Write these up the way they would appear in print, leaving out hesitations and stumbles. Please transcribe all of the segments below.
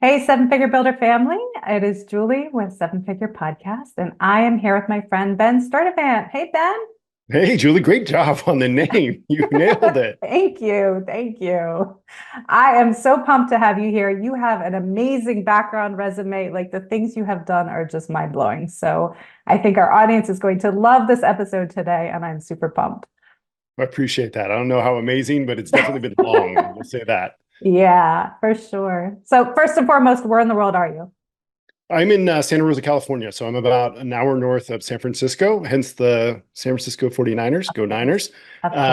Hey, Seven Figure Builder family. It is Julie with Seven Figure Podcast, and I am here with my friend Ben Sturtevant. Hey, Ben. Hey, Julie, great job on the name. You nailed it. Thank you. Thank you. I am so pumped to have you here. You have an amazing background resume. Like the things you have done are just mind blowing. So I think our audience is going to love this episode today, and I'm super pumped. I appreciate that. I don't know how amazing, but it's definitely been long. We'll say that. Yeah, for sure. So, first and foremost, where in the world are you? I'm in Santa Rosa, California, so I'm about an hour north of San Francisco, hence the San Francisco 49ers, go Niners. Of course.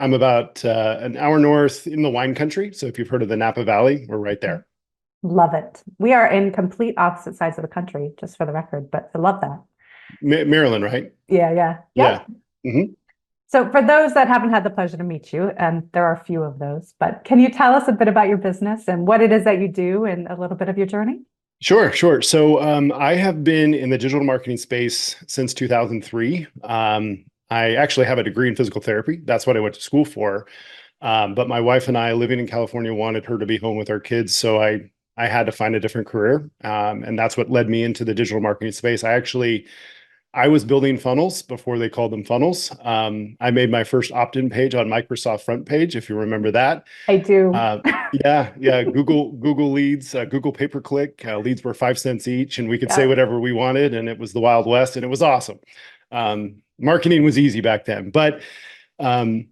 I'm about an hour north in the wine country. So if you've heard of the Napa Valley, we're right there. Love it. We are in complete opposite sides of the country, just for the record, but I love that. Maryland, right? Yeah, yeah. Yeah. Yep. Mhm. So for those that haven't had the pleasure to meet you, and there are a few of those, but can you tell us a bit about your business and what it is that you do and a little bit of your journey? Sure, sure. So I have been in the digital marketing space since 2003. I actually have a degree in physical therapy. That's what I went to school for. But my wife and I, living in California, wanted her to be home with our kids, so I had to find a different career, and that's what led me into the digital marketing space. I was building funnels before they called them funnels. I made my first opt-in page on Microsoft Front Page, if you remember that. I do. Uh, yeah. Google leads, Google pay-per-click leads were 5 cents each, and we could say Yeah, whatever we wanted, and it was the Wild West, and it was awesome. Marketing was easy back then, but um,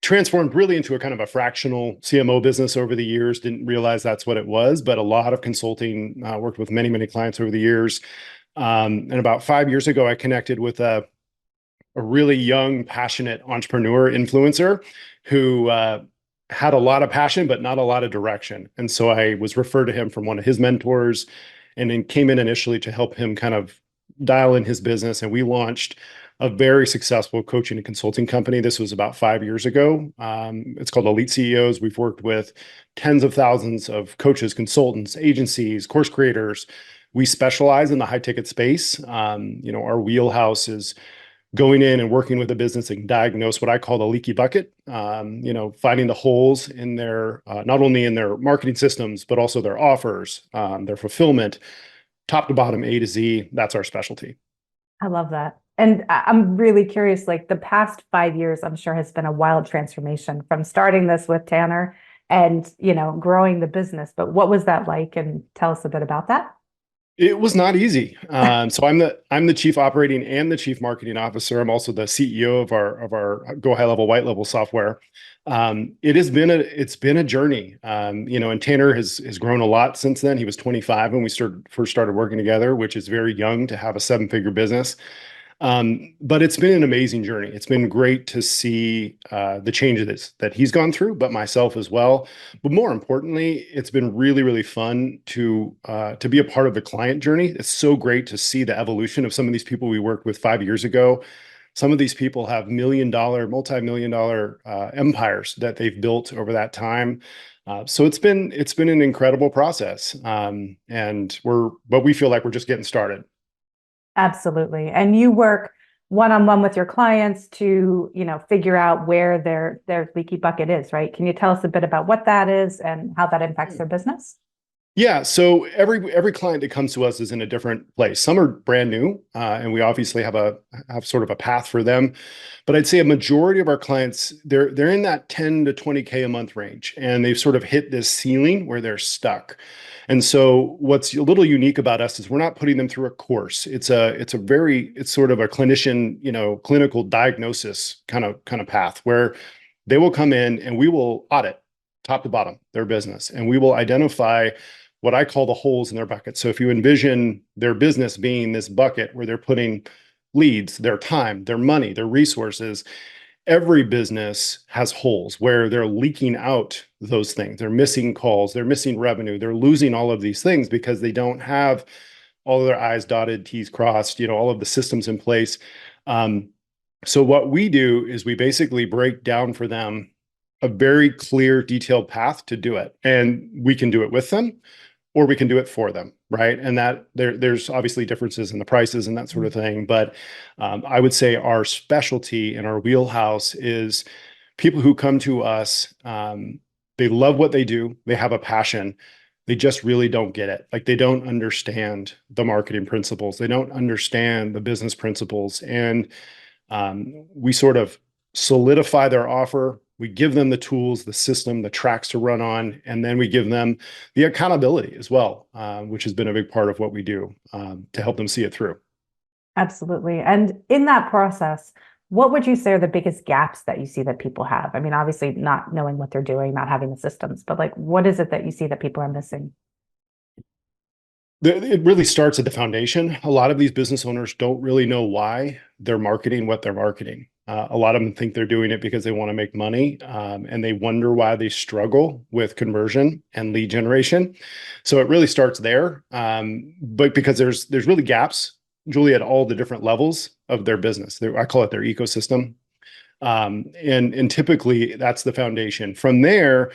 transformed really into a kind of a fractional CMO business over the years. Didn't realize that's what it was, but a lot of consulting. Worked with many clients over the years. And about 5 years ago, I connected with a really young, passionate entrepreneur influencer who had a lot of passion, but not a lot of direction. And so I was referred to him from one of his mentors and then came in initially to help him kind of dial in his business. And we launched a very successful coaching and consulting company. This was about 5 years ago. It's called Elite CEOs. We've worked with tens of thousands of coaches, consultants, agencies, course creators. We specialize in the high ticket space. Our wheelhouse is going in and working with a business and diagnose what I call the leaky bucket. Finding the holes in their not only in their marketing systems but also their offers, their fulfillment, top to bottom, A to Z. That's our specialty. I love that. And I'm really curious, like the past 5 years, I'm sure has been a wild transformation from starting this with Tanner and, growing the business. But what was that like? And tell us a bit about that. It was not easy. So I'm the chief operating and the chief marketing officer. I'm also the CEO of our Go High Level White Level software. It's been a journey. And Tanner has grown a lot since then. He was 25 when we first started working together, which is very young to have a 7 figure business. But it's been an amazing journey. It's been great to see the changes that he's gone through, but myself as well. But more importantly, it's been really fun to be a part of the client journey. It's so great to see the evolution of some of these people we worked with 5 years ago. Some of these people have multi-million dollar empires that they've built over that time. So it's been an incredible process, but we feel like we're just getting started. Absolutely. And you work one-on-one with your clients to, figure out where their leaky bucket is, right? Can you tell us a bit about what that is and how that impacts their business? Yeah, so every client that comes to us is in a different place. Some are brand new, and we obviously have sort of a path for them. But I'd say a majority of our clients, they're in that 10 to 20K a month range, and they've sort of hit this ceiling where they're stuck. And so what's a little unique about us is we're not putting them through a course. It's sort of a clinician, clinical diagnosis kind of path where they will come in and we will audit top to bottom their business, and we will identify what I call the holes in their bucket. So if you envision their business being this bucket where they're putting leads, their time, their money, their resources, every business has holes where they're leaking out those things. They're missing calls, they're missing revenue, they're losing all of these things because they don't have all of their I's dotted, T's crossed, all of the systems in place. So what we do is we basically break down for them a very clear, detailed path to do it. And we can do it with them or we can do it for them, right? And that there's obviously differences in the prices and that sort of thing. But I would say our specialty and our wheelhouse is people who come to us, they love what they do, they have a passion, they just really don't get it. Like they don't understand the marketing principles. They don't understand the business principles. And we sort of solidify their offer. We give them the tools, the system, the tracks to run on, and then we give them the accountability as well, which has been a big part of what we do to help them see it through. Absolutely. And in that process, what would you say are the biggest gaps that you see that people have? I mean, obviously not knowing what they're doing, not having the systems, but like what is it that you see that people are missing? It really starts at the foundation. A lot of these business owners don't really know why they're marketing what they're marketing. A lot of them think they're doing it because they want to make money, and they wonder why they struggle with conversion and lead generation. So it really starts there, but because there's really gaps, Julie, at all the different levels of their business. I call it their ecosystem, and typically that's the foundation. From there,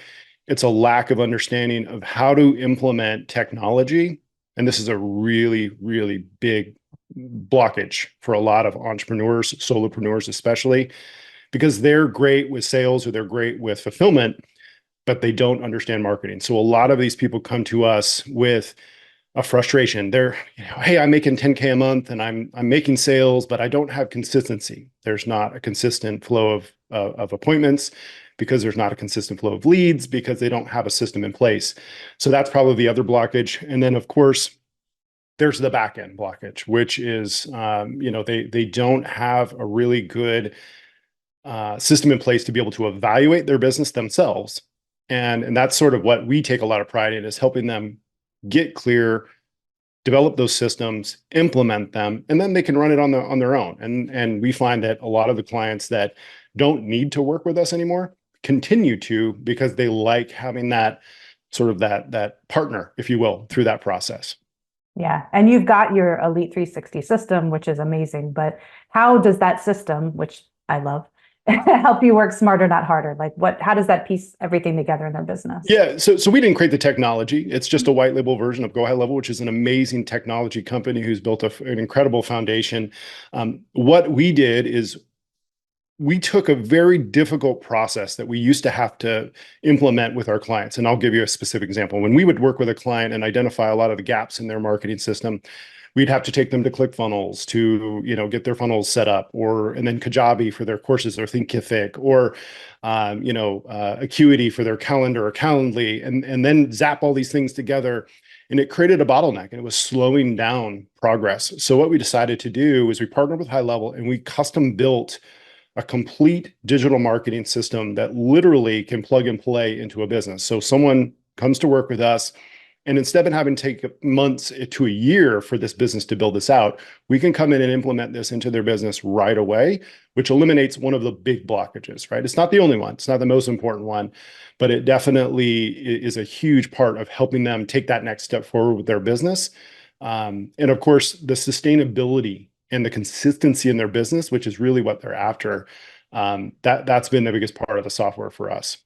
it's a lack of understanding of how to implement technology, and this is a really, really big blockage for a lot of entrepreneurs, solopreneurs especially, because they're great with sales or they're great with fulfillment, but they don't understand marketing. So a lot of these people come to us with a frustration. They're, hey, I'm making 10K a month and I'm making sales, but I don't have consistency. There's not a consistent flow of appointments because there's not a consistent flow of leads because they don't have a system in place. So that's probably the other blockage. And then of course, there's the back end blockage, which is, they don't have a really good system in place to be able to evaluate their business themselves. And that's sort of what we take a lot of pride in, is helping them get clear, develop those systems, implement them, and then they can run it on their own. And we find that a lot of the clients that don't need to work with us anymore continue to, because they like having that sort of that partner, if you will, through that process. Yeah. And you've got your Elite 360 system, which is amazing. But how does that system, which I love, help you work smarter, not harder? Like how does that piece everything together in their business? Yeah, so we didn't create the technology. It's just a white label version of Go High Level, which is an amazing technology company who's built an incredible foundation. What we did is we took a very difficult process that we used to have to implement with our clients. And I'll give you a specific example. When we would work with a client and identify a lot of the gaps in their marketing system, we'd have to take them to ClickFunnels to, get their funnels set up, and then Kajabi for their courses, or Thinkific, or, Acuity for their calendar or Calendly, and then zap all these things together. And it created a bottleneck and it was slowing down progress. So what we decided to do is we partnered with High Level and we custom built a complete digital marketing system that literally can plug and play into a business. So someone comes to work with us, and instead of having to take months to a year for this business to build this out, we can come in and implement this into their business right away, which eliminates one of the big blockages, right? It's not the only one. It's not the most important one, but it definitely is a huge part of helping them take that next step forward with their business. And of course, the sustainability and the consistency in their business, which is really what they're after. That's been the biggest part of the software for us.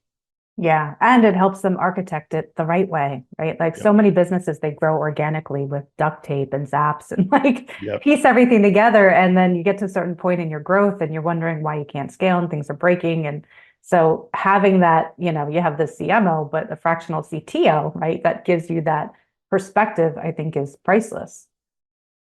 Yeah. And it helps them architect it the right way, right? Like Yep. so many businesses, they grow organically with duct tape and zaps and like Yep. piece everything together. And then you get to a certain point in your growth and you're wondering why you can't scale and things are breaking. And so having that, you have the CMO, but the fractional CTO, right? That gives you that perspective, I think is priceless.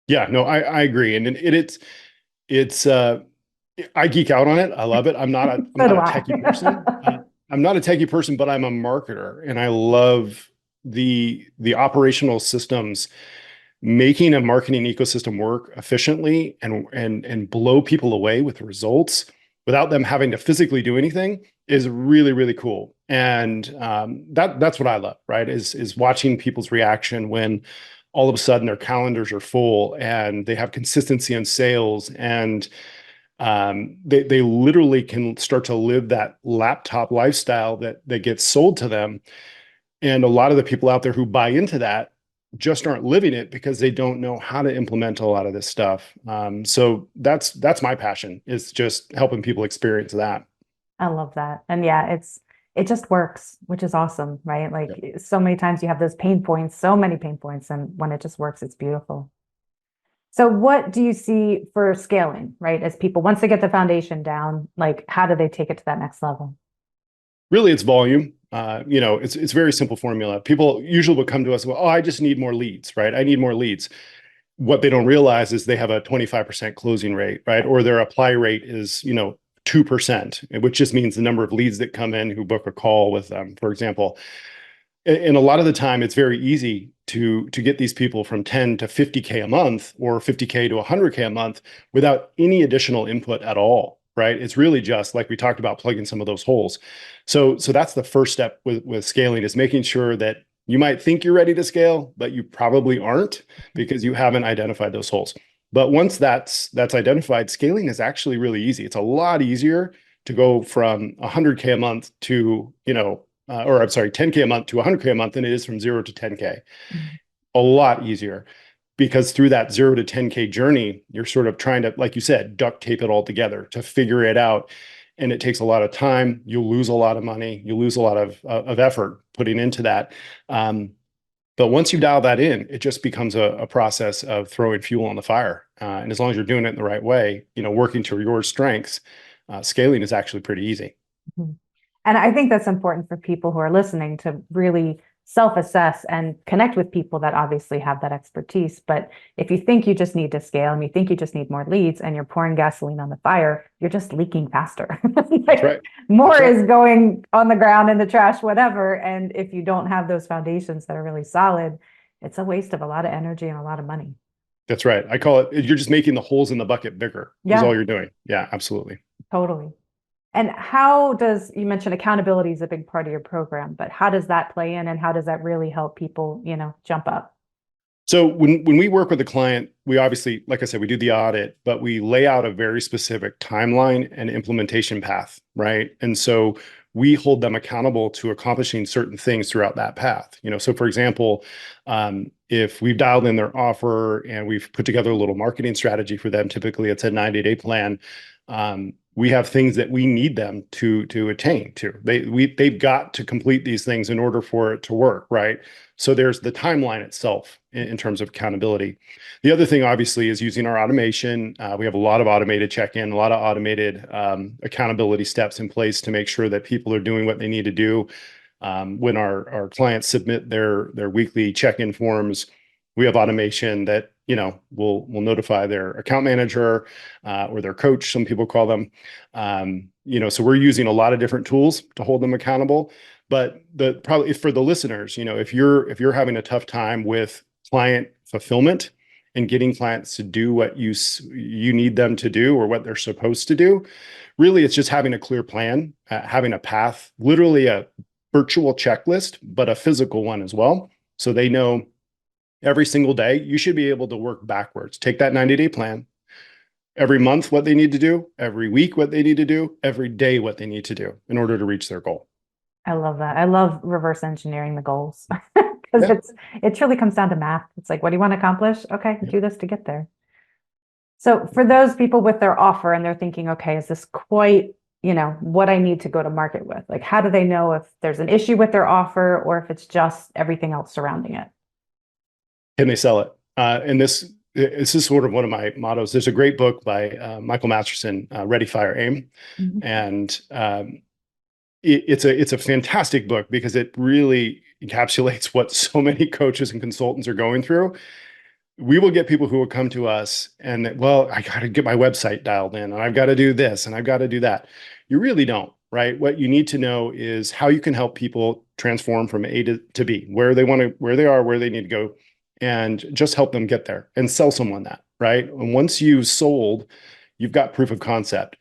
Yeah, no, I agree. And it's I geek out on it. I love it. I'm So not do a techie person. I. I'm not a techie person, but I'm a marketer, and I love the operational systems, making a marketing ecosystem work efficiently and blow people away with results without them having to physically do anything is really, really cool. And that's what I love, right? Is watching people's reaction when all of a sudden their calendars are full and they have consistency in sales, and they literally can start to live that laptop lifestyle that gets sold to them. And a lot of the people out there who buy into that just aren't living it because they don't know how to implement a lot of this stuff. So that's my passion, is just helping people experience that. I love that. And yeah, it just works, which is awesome, right? Yep. Like so many times you have those pain points, so many pain points, and when it just works, it's beautiful. So what do you see for scaling, right? As people, once they get the foundation down, like how do they take it to that next level? Really, it's volume. It's very simple formula. People usually will come to us, well, oh, I just need more leads, right? I need more leads. What they don't realize is they have a 25% closing rate, right? Or their apply rate is, 2%, which just means the number of leads that come in who book a call with them, for example. And a lot of the time it's very easy to get these people from 10 to 50K a month or 50K to 100K a month without any additional input at all, right? It's really just like we talked about, plugging some of those holes. So that's the first step with scaling, is making sure that you might think you're ready to scale, but you probably aren't, because you haven't identified those holes. But once that's identified, scaling is actually really easy. It's a lot easier to go from 100K a month to, or I'm sorry, 10K a month to 100K a month than it is from 0 to 10K. A lot easier, because through that 0 to 10K journey, you're sort of trying to, like you said, duct tape it all together to figure it out. And it takes a lot of time. You'll lose a lot of money. You lose a lot of effort putting into that. But once you dial that in, it just becomes a process of throwing fuel on the fire. And as long as you're doing it in the right way, working to your strengths, scaling is actually pretty easy. Mhm. And I think that's important for people who are listening to really self-assess and connect with people that obviously have that expertise. But if you think you just need to scale and you think you just need more leads and you're pouring gasoline on the fire, you're just leaking faster. That's right. More That's right. is going on the ground, in the trash, whatever. And if you don't have those foundations that are really solid, it's a waste of a lot of energy and a lot of money. That's right. I call it, you're just making the holes in the bucket bigger, is all Yeah, you're doing. Yeah, absolutely. totally. And how does, you mentioned accountability is a big part of your program, but how does that play in and how does that really help people, jump up? So when we work with a client, we obviously, like I said, we do the audit, but we lay out a very specific timeline and implementation path, right? And so we hold them accountable to accomplishing certain things throughout that path. So for example, if we've dialed in their offer and we've put together a little marketing strategy for them, typically it's a 90-day plan. We have things that we need them to attain to. They've got to complete these things in order for it to work, right? So there's the timeline itself in terms of accountability. The other thing, obviously, is using our automation. We have a lot of automated check-in, a lot of automated accountability steps in place to make sure that people are doing what they need to do. When our clients submit their weekly check-in forms, we have automation that will notify their account manager or their coach, some people call them. So we're using a lot of different tools to hold them accountable. But probably for the listeners, if you're having a tough time with client fulfillment and getting clients to do what you need them to do or what they're supposed to do, really it's just having a clear plan, having a path, literally a virtual checklist, but a physical one as well. So they know every single day you should be able to work backwards. Take that 90-day plan. Every month, what they need to do, every week, what they need to do, every day, what they need to do in order to reach their goal. I love that. I love reverse engineering the goals because Yeah. it truly comes down to math. It's like, what do you want to accomplish? Okay, Yeah. do this to get there. So for those people with their offer and they're thinking, okay, is this quite, what I need to go to market with? Like, how do they know if there's an issue with their offer or if it's just everything else surrounding it? Can they sell it? And this is sort of one of my mottos. There's a great book by Michael Masterson, Ready, Fire, Aim. Mhm. And it's a fantastic book because it really encapsulates what so many coaches and consultants are going through. We will get people who will come to us and, well, I got to get my website dialed in and I've got to do this and I've got to do that. You really don't, right? What you need to know is how you can help people transform from A to B, where they want to, where they are, where they need to go, and just help them get there and sell someone that, right? And once you've sold, you've got proof of concept.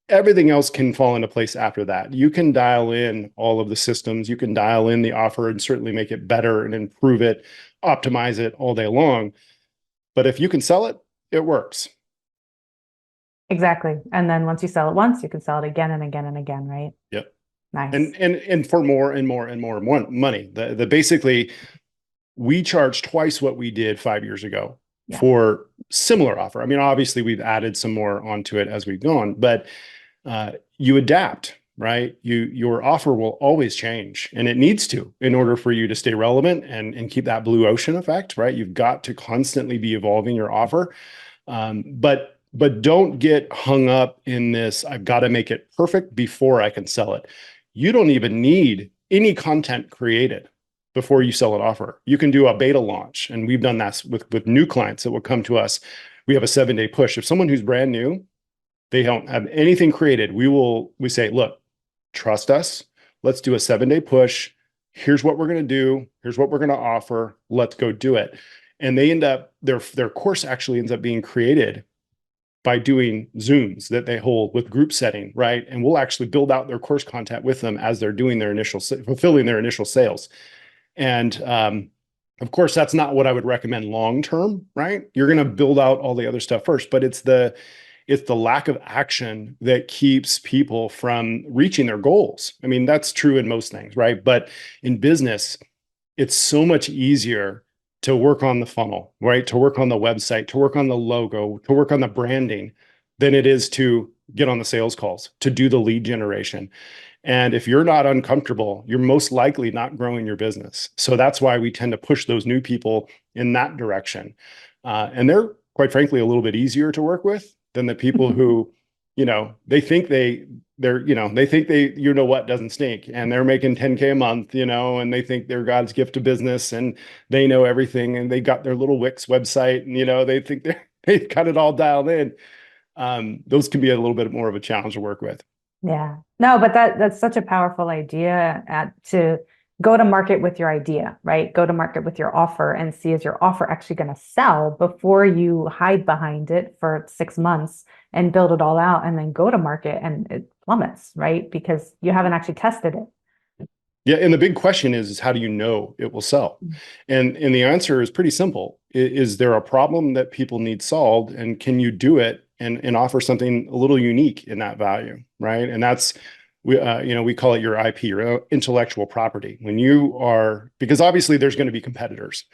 Everything else can fall into place after that. You can dial in all of the systems, you can dial in the offer and certainly make it better and improve it, optimize it all day long. But if you can sell it, it works. Exactly. And then once you sell it once, you can sell it again and again and again, right? Yep. Nice. And for more and more and more money. The basically we charge twice what we did 5 years ago Yeah. for similar offer. I mean, obviously we've added some more onto it as we've gone, but you adapt, right? Your offer will always change, and it needs to in order for you to stay relevant and keep that blue ocean effect, right? You've got to constantly be evolving your offer, but don't get hung up in this. I've got to make it perfect before I can sell it. You don't even need any content created before you sell an offer. You can do a beta launch, and we've done that with new clients that will come to us. We have a 7-day push. If someone who's brand new, they don't have anything created, we say, look, trust us. Let's do a 7-day push. Here's what we're going to do. Here's what we're going to offer. Let's go do it. And they end up, their course actually ends up being created by doing Zooms that they hold with group setting, right? And we'll actually build out their course content with them as they're doing fulfilling their initial sales. And of course, that's not what I would recommend long term, right? You're going to build out all the other stuff first, but it's the lack of action that keeps people from reaching their goals. I mean, that's true in most things, right? But in business, it's so much easier to work on the funnel, right? To work on the website, to work on the logo, to work on the branding than it is to get on the sales calls, to do the lead generation. And if you're not uncomfortable, you're most likely not growing your business. So that's why we tend to push those new people in that direction. And they're, quite frankly, a little bit easier to work with than the people who, they think they think what doesn't stink, and they're making 10K a month, and they think they're God's gift to business and they know everything and they got their little Wix website and, they think they've got it all dialed in. Those can be a little bit more of a challenge to work with. Yeah. No, but that's such a powerful idea to go to market with your idea, right? Go to market with your offer and see, is your offer actually going to sell before you hide behind it for 6 months and build it all out and then go to market and it plummets, right? Because you haven't actually tested it. Yeah. And the big question is how do you know it will sell? And the answer is pretty simple. Is there a problem that people need solved, and can you do it and offer something a little unique in that value, right? And that's, we call it your IP, your intellectual property. Because obviously there's going to be competitors,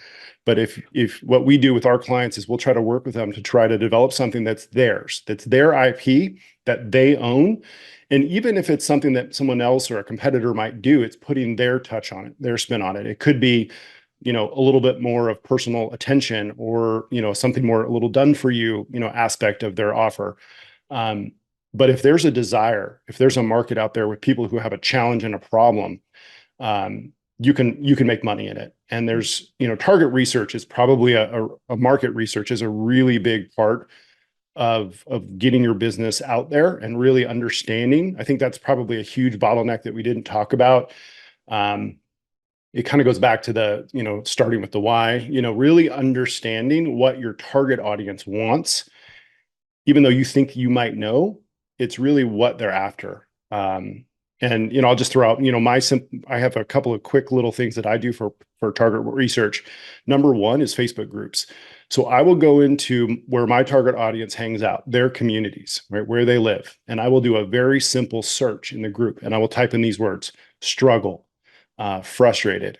but if what we do with our clients is we'll try to work with them to try to develop something that's theirs, that's their IP that they own. And even if it's something that someone else or a competitor might do, it's putting their touch on it, their spin on it. It could be, a little bit more of personal attention or, something more, a little done for you, aspect of their offer. But if there's a desire, if there's a market out there with people who have a challenge and a problem, you can make money in it. And there's, target research is probably a market research is a really big part of getting your business out there and really understanding. I think that's probably a huge bottleneck that we didn't talk about. It kind of goes back to the, starting with the why, really understanding what your target audience wants, even though you think you might know, it's really what they're after. And, I'll just throw out, I have a couple of quick little things that I do for target research. Number one is Facebook groups. So I will go into where my target audience hangs out, their communities, right, where they live. And I will do a very simple search in the group. And I will type in these words: struggle, frustrated,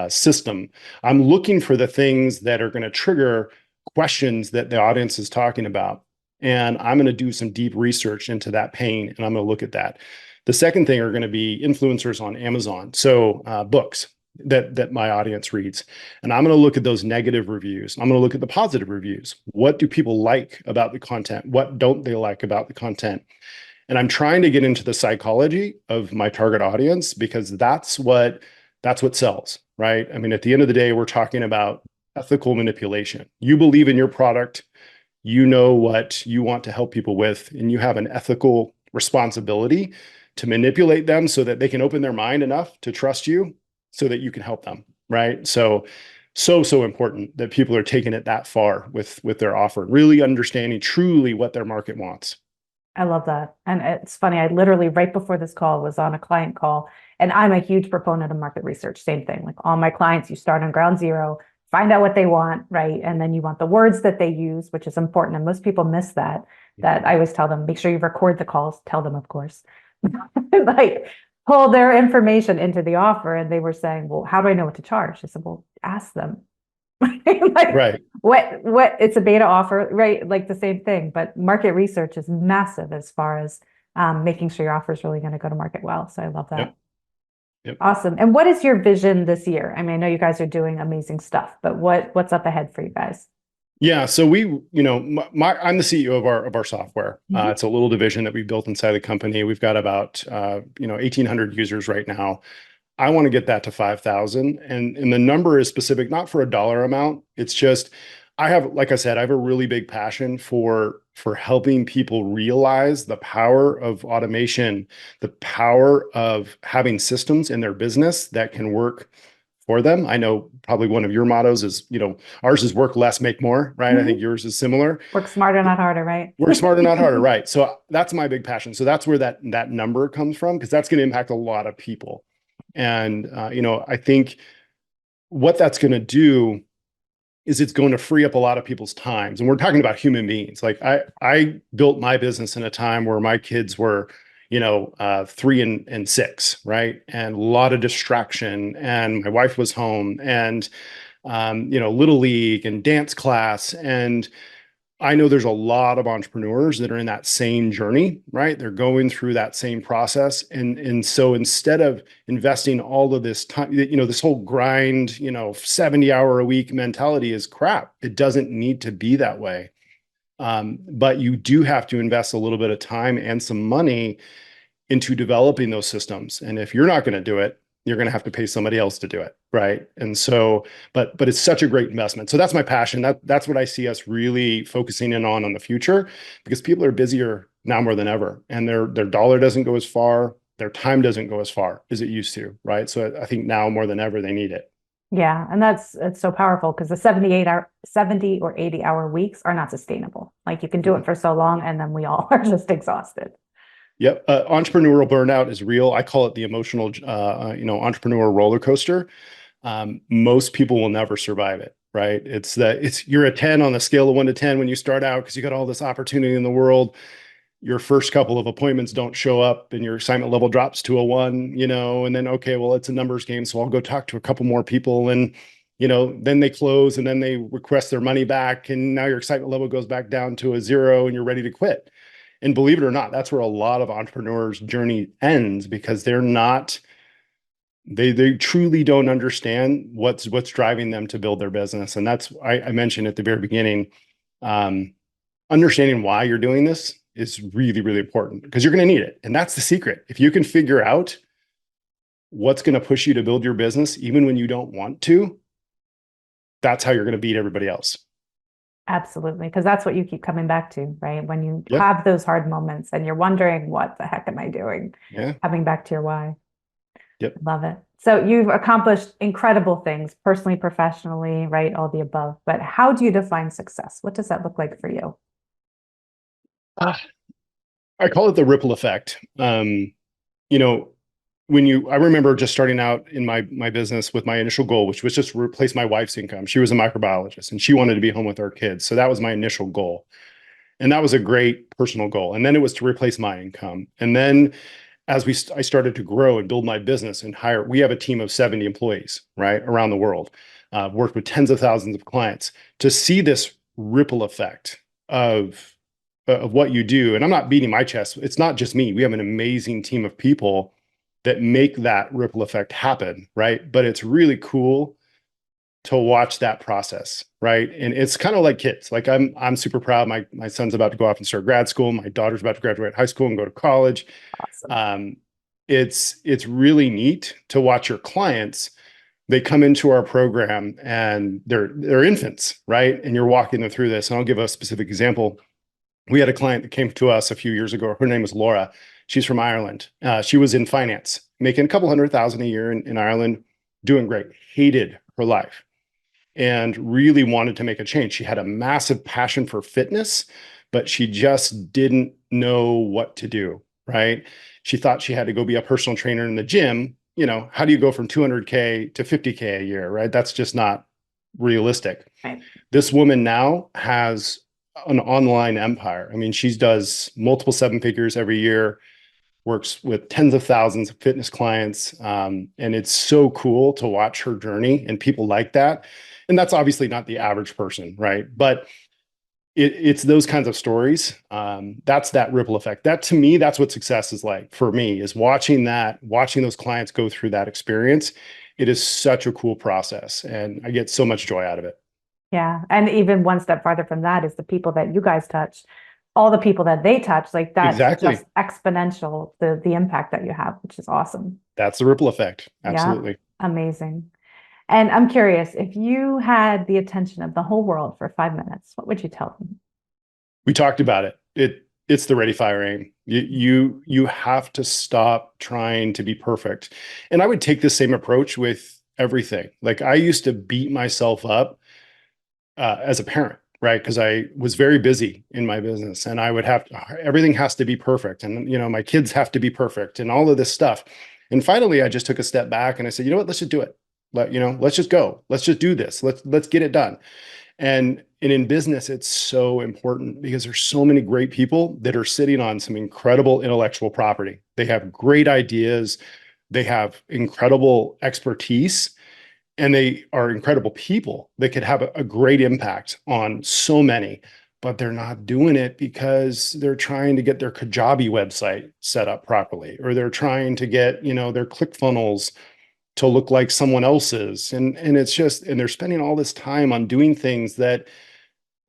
system. I'm looking for the things that are going to trigger questions that the audience is talking about. And I'm going to do some deep research into that pain, and I'm going to look at that. The second thing are going to be influencers on Amazon. So books that my audience reads. And I'm going to look at those negative reviews. I'm going to look at the positive reviews. What do people like about the content? What don't they like about the content? And I'm trying to get into the psychology of my target audience, because that's what sells, right? I mean, at the end of the day, we're talking about ethical manipulation. You believe in your product, you know what you want to help people with, and you have an ethical responsibility to manipulate them so that they can open their mind enough to trust you so that you can help them, right? So important that people are taking it that far with their offer, really understanding truly what their market wants. I love that. And it's funny, I literally right before this call was on a client call, and I'm a huge proponent of market research. Same thing, like all my clients, you start on ground zero, find out what they want, right? And then you want the words that they use, which is important. And most people miss that. That I always tell them, make sure you record the calls, tell them, of course, like pull their information into the offer. And they were saying, well, how do I know what to charge? I said, well, ask them. Like, right. What it's a beta offer, right? Like the same thing, but market research is massive as far as making sure your offer is really going to go to market well. So I love that. Yep. Awesome. And what is your vision this year? I mean, I know you guys are doing amazing stuff, but what's up ahead for you guys? Yeah, so I'm the CEO of our software. Mhm. It's a little division that we built inside the company. We've got about 1,800 users right now. I want to get that to 5,000, and the number is specific, not for a dollar amount. It's just like I said, I have a really big passion for helping people realize the power of automation, the power of having systems in their business that can work for them. I know probably one of your mottos is, ours is work less, make more, right? I think Mhm. yours is similar. Work smarter, not harder, right? Work smarter, not harder, right? So that's my big passion. So that's where that number comes from, because that's going to impact a lot of people. And I think what that's going to do is it's going to free up a lot of people's times. And we're talking about human beings. Like I built my business in a time where my kids were, 3 and 6, right? And a lot of distraction. And my wife was home, and little league and dance class. And I know there's a lot of entrepreneurs that are in that same journey, right? They're going through that same process. And so instead of investing all of this time, this whole grind, 70-hour a week mentality is crap. It doesn't need to be that way. But you do have to invest a little bit of time and some money into developing those systems. And if you're not going to do it, you're going to have to pay somebody else to do it, right? And so, but it's such a great investment. So that's my passion. That's what I see us really focusing in on the future, because people are busier now more than ever, and their dollar doesn't go as far, their time doesn't go as far as it used to, right? So I think now more than ever they need it. Yeah, and it's so powerful because the 70 or 80 hour weeks are not sustainable. Like you can do it Mhm. for so long and then we all are just exhausted. Yep. Entrepreneurial burnout is real. I call it the emotional, entrepreneurial roller coaster. Most people will never survive it, right? You're a 10 on a scale of 1 to 10 when you start out, because you got all this opportunity in the world. Your first couple of appointments don't show up and your assignment level drops to a 1, and then, okay, well, it's a numbers game. So I'll go talk to a couple more people, and, then they close and then they request their money back. And now your excitement level goes back down to a 0 and you're ready to quit. And believe it or not, that's where a lot of entrepreneurs' journey ends, because they truly don't understand what's driving them to build their business. And that's, I mentioned at the very beginning, um, understanding why you're doing this is really, really important, because you're going to need it. And that's the secret. If you can figure out what's going to push you to build your business, even when you don't want to, that's how you're going to beat everybody else. Absolutely, because that's what you keep coming back to, right? When you Yep. have those hard moments and you're wondering, what the heck am I doing? Yeah. Coming back to your why. Yep. Love it. So you've accomplished incredible things personally, professionally, right? All the above. But how do you define success? What does that look like for you? Ah, I call it the ripple effect. You know, I remember just starting out in my business with my initial goal, which was just to replace my wife's income. She was a microbiologist and she wanted to be home with our kids. So that was my initial goal. And that was a great personal goal. And then it was to replace my income. And then as I started to grow and build my business and we have a team of 70 employees, right, around the world, worked with tens of thousands of clients, to see this ripple effect of, of what you do. And I'm not beating my chest. It's not just me. We have an amazing team of people that make that ripple effect happen, right? But it's really cool to watch that process, right? And it's kind of like kids. Like I'm super proud. My son's about to go off and start grad school. My daughter's about to graduate high school and go to college. Awesome. Um, it's really neat to watch your clients. They come into our program and they're infants, right? And you're walking them through this. And I'll give a specific example. We had a client that came to us a few years ago. Her name was Laura. She's from Ireland. She was in finance, making a couple 100,000 a year in Ireland, doing great. Hated her life and really wanted to make a change. She had a massive passion for fitness, but she just didn't know what to do, right? She thought she had to go be a personal trainer in the gym. How do you go from 200K to 50K a year, right? That's just not realistic. Right. This woman now has an online empire. I mean, she does multiple 7 figures every year, works with tens of thousands of fitness clients. And it's so cool to watch her journey and people like that. And that's obviously not the average person, right? But it's those kinds of stories. That's that ripple effect. That, to me, that's what success is like for me, is watching those clients go through that experience. It is such a cool process, and I get so much joy out of it. Yeah. And even one step farther from that is the people that you guys touch, all the people that they touch, like that's just Exactly. exponential, the impact that you have, which is awesome. That's the ripple effect. Yeah. Absolutely. Amazing. And I'm curious, if you had the attention of the whole world for 5 minutes, what would you tell them? We talked about it. It's the ready, fire, aim. You have to stop trying to be perfect. And I would take the same approach with everything. Like I used to beat myself up as a parent, right? Because I was very busy in my business, and I would have everything has to be perfect, and my kids have to be perfect, and all of this stuff. And finally, I just took a step back and I said, you know what? Let's just do it. Let's just go. Let's just do this. Let's get it done. And in business, it's so important because there's so many great people that are sitting on some incredible intellectual property. They have great ideas, they have incredible expertise, and they are incredible people that could have a great impact on so many, but they're not doing it because they're trying to get their Kajabi website set up properly, or they're trying to get, their ClickFunnels to look like someone else's. And it's just, and they're spending all this time on doing things that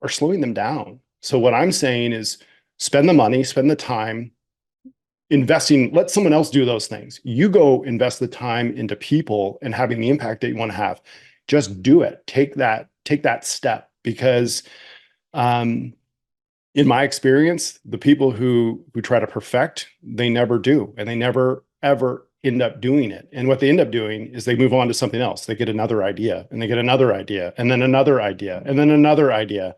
are slowing them down. So what I'm saying is spend the money, spend the time investing, let someone else do those things. You go invest the time into people and having the impact that you want to have. Just do it. Take that step because in my experience, the people who try to perfect, they never do, and they never ever end up doing it. And what they end up doing is they move on to something else. They get another idea, and they get another idea, and then another idea, and then another idea.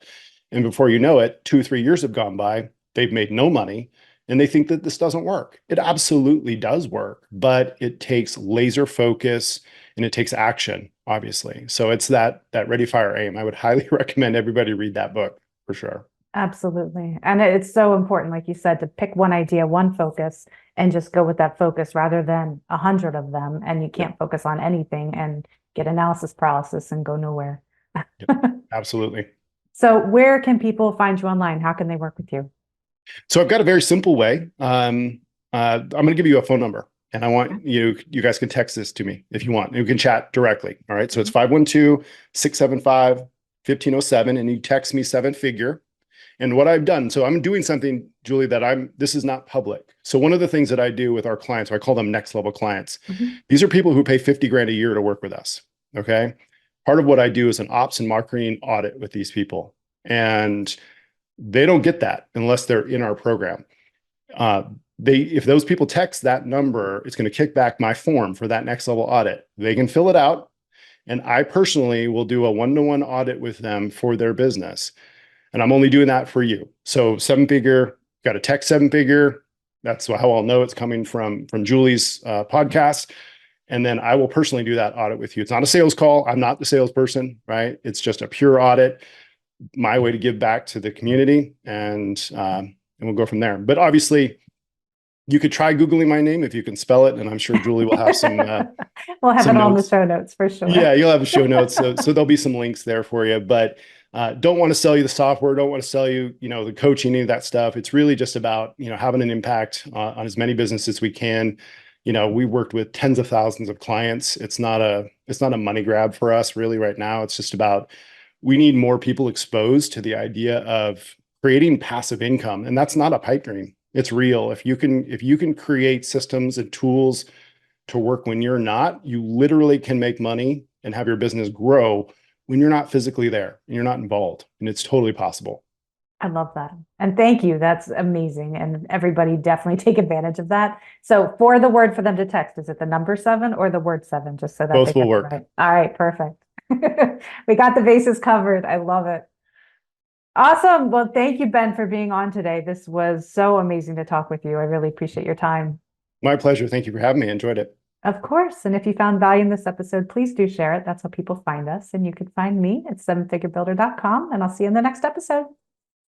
And before you know it, 2 or 3 years have gone by. They've made no money, and they think that this doesn't work. It absolutely does work, but it takes laser focus and it takes action, obviously. So it's that ready, fire, aim. I would highly recommend everybody read that book for sure. Absolutely. And it's so important, like you said, to pick one idea, one focus, and just go with that focus rather than 100 of them. And you Yep. can't focus on anything and get analysis paralysis and go nowhere. Yep. Absolutely. So, where can people find you online? How can they work with you? So I've got a very simple way. I'm going to give you a phone number, and I want you guys can text this to me if you want. You can chat directly. All right. So it's 512-675-1507, and you text me seven figure. And what I've done, so I'm doing something, Julie, this is not public. So one of the things that I do with our clients, I call them next level clients. Mhm. These are people who pay 50 grand a year to work with us. Okay. Part of what I do is an ops and marketing audit with these people. And they don't get that unless they're in our program. Uh, if those people text that number, it's going to kick back my form for that next level audit. They can fill it out, and I personally will do a one-to-one audit with them for their business. And I'm only doing that for you. So seven figure, got a text seven figure. That's how I'll know it's coming from Julie's podcast. And then I will personally do that audit with you. It's not a sales call. I'm not the salesperson, right? It's just a pure audit, my way to give back to the community, and we'll go from there. But obviously, you could try Googling my name if you can spell it, and I'm sure Julie will have some We'll have it some all in the notes. show notes for sure. Yeah, you'll have show notes, so there'll be some links there for you. But don't want to sell you the software, don't want to sell you, the coaching, any of that stuff. It's really just about having an impact on as many businesses as we can. We worked with tens of thousands of clients. It's not a money grab for us really right now. It's just about we need more people exposed to the idea of creating passive income, and that's not a pipe dream. It's real. If you can create systems and tools to work when you're not, you literally can make money and have your business grow when you're not physically there and you're not involved. And it's totally possible. I love that. And thank you. That's amazing. And everybody definitely take advantage of that. So for the word for them to text, is it the number seven or the word seven, just so that they Both will get it work. right? All right, perfect. We got the bases covered. I love it. Awesome. Well, thank you, Ben, for being on today. This was so amazing to talk with you. I really appreciate your time. My pleasure. Thank you for having me. I enjoyed it. Of course. And if you found value in this episode, please do share it. That's how people find us. And you can find me at sevenfigurebuilder.com. And I'll see you in the next episode.